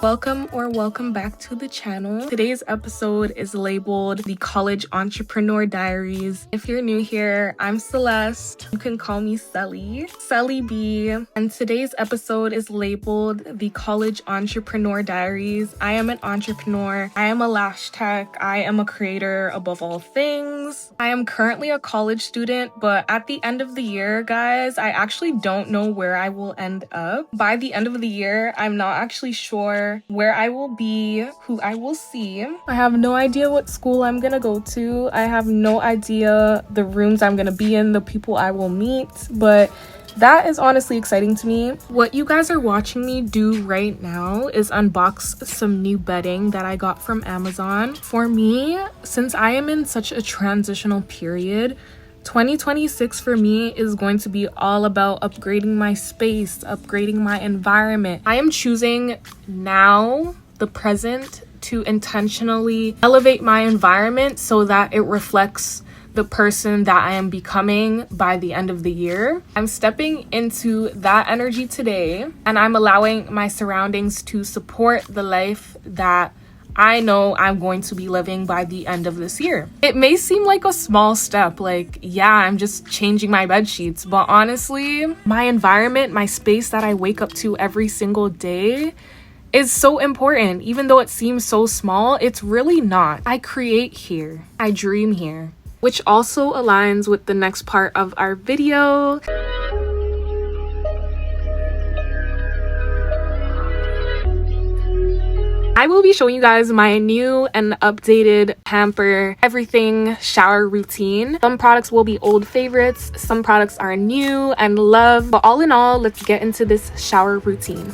Welcome back to the channel. Today's episode is labeled the College Entrepreneur Diaries. If you're new here, I'm Celeste. You can call me Celly B. And today's episode is labeled the College Entrepreneur Diaries. I am an entrepreneur. I am a lash tech. I am a creator above all things. I am currently a college student, but at the end of the year, guys, I actually don't know where I will end up. By the end of the year, I'm not actually sure where I will be, who I will see. I have no idea what school I'm gonna go to. I have no idea the rooms I'm gonna be in, the people I will meet, but that is honestly exciting to me. What you guys are watching me do right now is unbox some new bedding that I got from Amazon. For me, since I am in such a transitional period, 2026 for me is going to be all about upgrading my space, upgrading my environment. I am choosing now, the present, to intentionally elevate my environment so that it reflects the person that I am becoming by the end of the year. I'm stepping into that energy today, and I'm allowing my surroundings to support the life that I know I'm going to be living by the end of this year. It may seem like a small step, like, yeah, I'm just changing my bed sheets, but honestly, my environment, my space that I wake up to every single day is so important. Even though it seems so small, it's really not. I create here. I dream here, which also aligns with the next part of our video. I will be showing you guys my new and updated pamper everything shower routine. Some products will be old favorites, some products are new and love, but all in all, let's get into this shower routine.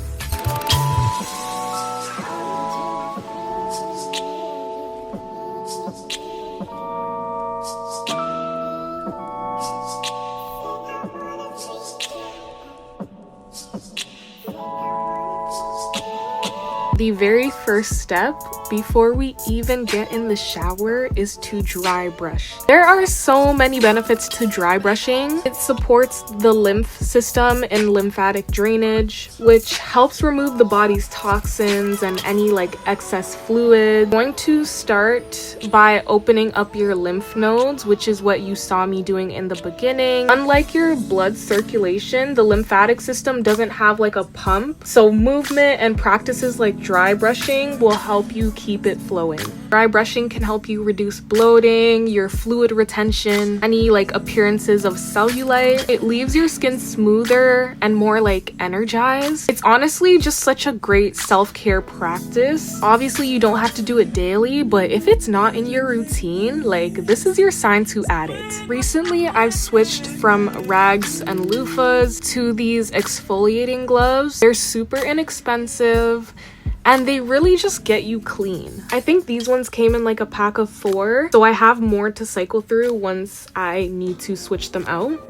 The very first step before we even get in the shower is to dry brush. There are so many benefits to dry brushing. It supports the lymph system and lymphatic drainage, which helps remove the body's toxins and any excess fluid. I'm going to start by opening up your lymph nodes, which is what you saw me doing in the beginning. Unlike your blood circulation, the lymphatic system doesn't have a pump, so movement and practices like dry brushing will help you keep it flowing. Dry brushing can help you reduce bloating, your fluid retention, any appearances of cellulite. It leaves your skin smoother and more energized. It's honestly just such a great self-care practice. Obviously, you don't have to do it daily, but if it's not in your routine, this is your sign to add it. Recently, I've switched from rags and loofahs to these exfoliating gloves. They're super inexpensive, and they really just get you clean. I think these ones came in a pack of 4, so I have more to cycle through once I need to switch them out.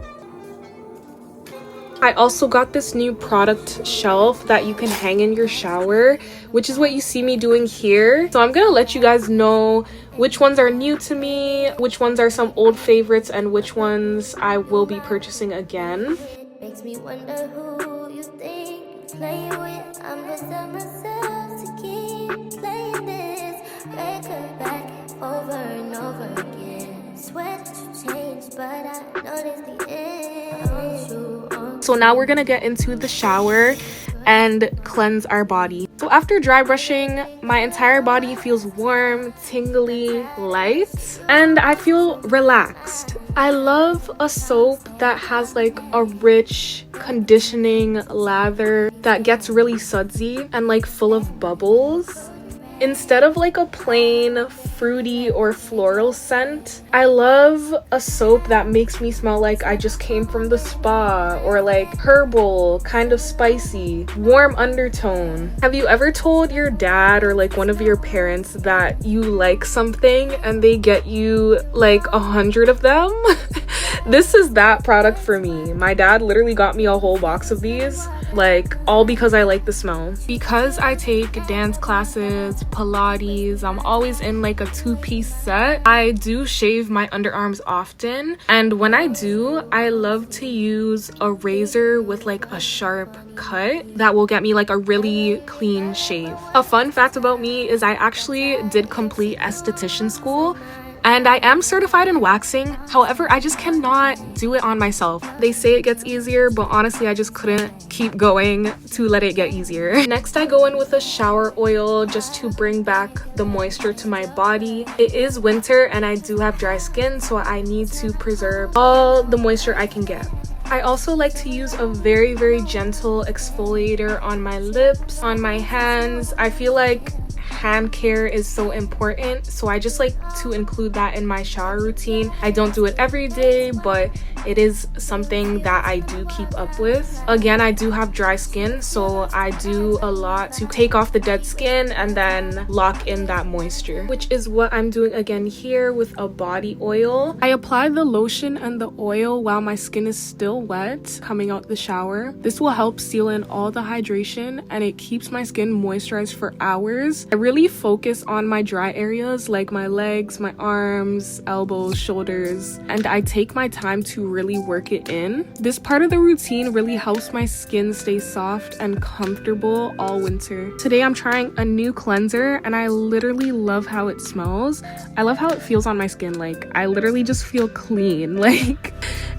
I also got this new product shelf that you can hang in your shower, which is what you see me doing here. So I'm gonna let you guys know which ones are new to me, which ones are some old favorites, and which ones I will be purchasing again. It makes me wonder who you think you're playing with. I'm just on myself to keep playing this record back over and over again. Swear that you changed, but I noticed the end. I want you on. So now we're gonna get into the shower and cleanse our body. So after dry brushing, my entire body feels warm, tingly, light, and I feel relaxed. I love a soap that has a rich conditioning lather that gets really sudsy and full of bubbles. Instead of a plain fruity or floral scent, I love a soap that makes me smell like I just came from the spa, or herbal, kind of spicy, warm undertone. Have you ever told your dad or one of your parents that you like something and they get you 100 of them? This is that product for me. My dad literally got me a whole box of these. like all because I like the smell. Because I take dance classes, Pilates, I'm always in like a 2-piece set. I do shave my underarms often, and when I do, I love to use a razor with like a sharp cut that will get me like a really clean shave. A fun fact about me is I actually did complete esthetician school, and I am certified in waxing. However, I just cannot do it on myself. They say it gets easier, but honestly, I just couldn't keep going to let it get easier. Next, I go in with a shower oil just to bring back the moisture to my body. It is winter and I do have dry skin, so I need to preserve all the moisture I can get. I also like to use a very, very gentle exfoliator on my lips, on my hands. I feel like hand care is so important, so I just like to include that in my shower routine. I don't do it every day, but it is something that I do keep up with. Again, I do have dry skin, so I do a lot to take off the dead skin and then lock in that moisture, which is what I'm doing again here with a body oil. I apply the lotion and the oil while my skin is still wet coming out the shower. This will help seal in all the hydration and it keeps my skin moisturized for hours. I really focus on my dry areas like my legs, my arms, elbows, shoulders, and I take my time to really work it in. This part of the routine really helps my skin stay soft and comfortable all winter. Today I'm trying a new cleanser and I literally love how it smells. I love how it feels on my skin. Like, I literally just feel clean. Like,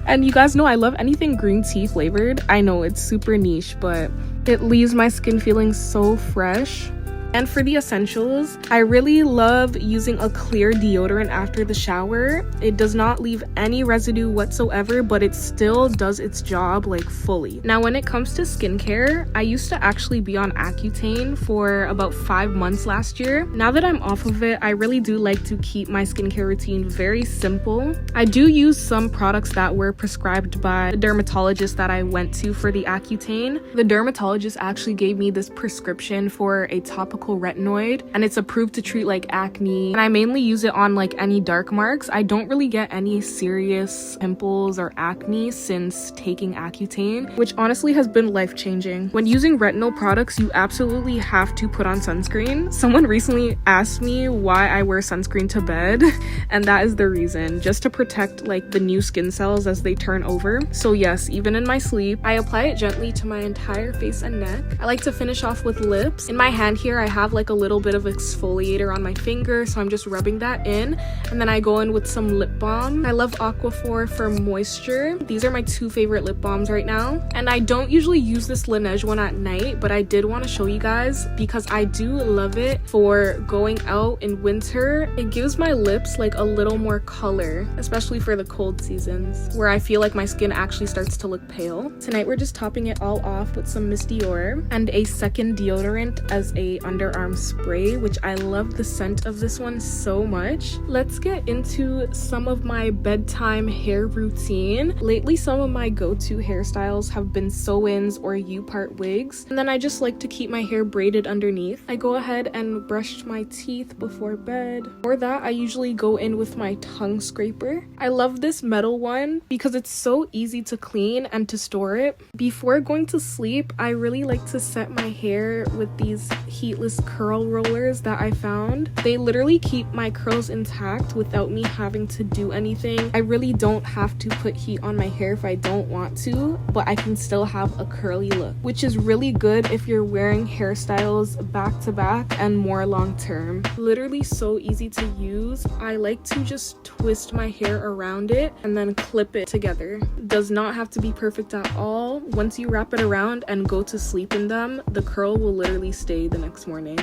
and you guys know I love anything green tea flavored. I know it's super niche, but it leaves my skin feeling so fresh. And for the essentials, I really love using a clear deodorant after the shower. It does not leave any residue whatsoever, but it still does its job like fully. Now, when it comes to skincare, I used to actually be on Accutane for about 5 months last year. Now that I'm off of it, I really do like to keep my skincare routine very simple. I do use some products that were prescribed by the dermatologist that I went to for the Accutane. The dermatologist actually gave me this prescription for a topical retinoid, and it's approved to treat like acne, and I mainly use it on like any dark marks. I don't really get any serious pimples or acne since taking Accutane, which honestly has been life-changing. When using retinol products, you absolutely have to put on sunscreen. Someone recently asked me why I wear sunscreen to bed, and that is the reason, just to protect like the new skin cells as they turn over. So yes, even in my sleep, I apply it gently to my entire face and neck. I like to finish off with lips. In my hand here, I have like a little bit of exfoliator on my finger, so I'm just rubbing that in, and then I go in with some lip balm. I love Aquaphor for moisture. These are my 2 favorite lip balms right now, and I don't usually use this Laneige one at night, but I did want to show you guys because I do love it for going out in winter. It gives my lips like a little more color, especially for the cold seasons where I feel like my skin actually starts to look pale. Tonight we're just topping it all off with some Miss Dior and a second deodorant as a underarm spray, which I love the scent of this one so much. Let's get into some of my bedtime hair routine. Lately, some of my go-to hairstyles have been sew-ins or U-part wigs, and then I just like to keep my hair braided underneath. I go ahead and brush my teeth before bed. For that, I usually go in with my tongue scraper. I love this metal one because it's so easy to clean and to store it. Before going to sleep, I really like to set my hair with these heatless curl rollers that I found. They literally keep my curls intact without me having to do anything. I really don't have to put heat on my hair if I don't want to, but I can still have a curly look, which is really good if you're wearing hairstyles back to back and more long term. Literally so easy to use. I like to just twist my hair around it and then clip it together. Does not have to be perfect at all. Once you wrap it around and go to sleep in them, the curl will literally stay the next morning.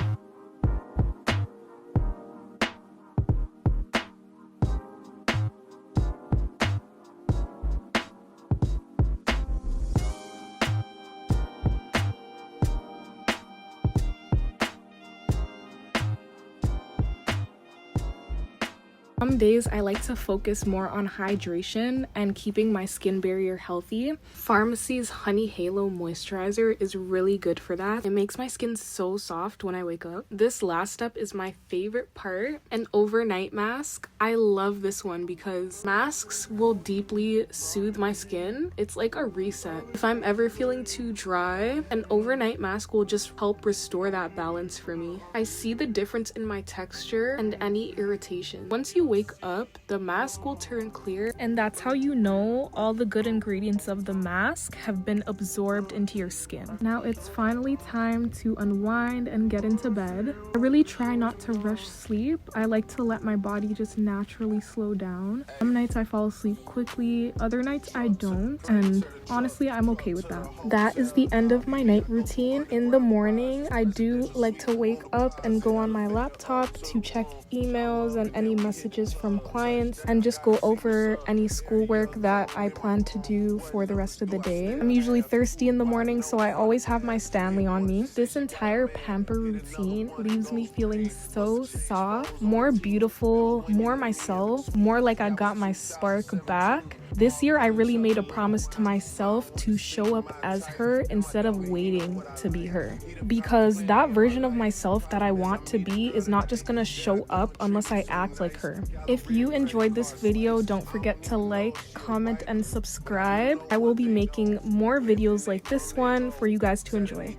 Some days I like to focus more on hydration and keeping my skin barrier healthy. Pharmacy's Honey Halo Moisturizer is really good for that. It makes my skin so soft when I wake up. This last step is my favorite part, an overnight mask. I love this one because masks will deeply soothe my skin. It's like a reset. If I'm ever feeling too dry, an overnight mask will just help restore that balance for me. I see the difference in my texture and any irritation. Once you wake up, the mask will turn clear, and that's how you know all the good ingredients of the mask have been absorbed into your skin. Now it's finally time to unwind and get into bed. I really try not to rush sleep. I like to let my body just naturally slow down. Some nights I fall asleep quickly, other nights I don't, and honestly I'm okay with that. That is the end of my night routine. In the morning, I do like to wake up and go on my laptop to check emails and any messages from clients and just go over any schoolwork that I plan to do for the rest of the day. I'm usually thirsty in the morning, so I always have my Stanley on me. This entire pamper routine leaves me feeling so soft, more beautiful, more myself, more like I got my spark back. This year, I really made a promise to myself to show up as her instead of waiting to be her. Because that version of myself that I want to be is not just gonna show up unless I act like her. If you enjoyed this video, don't forget to like, comment, and subscribe. I will be making more videos like this one for you guys to enjoy.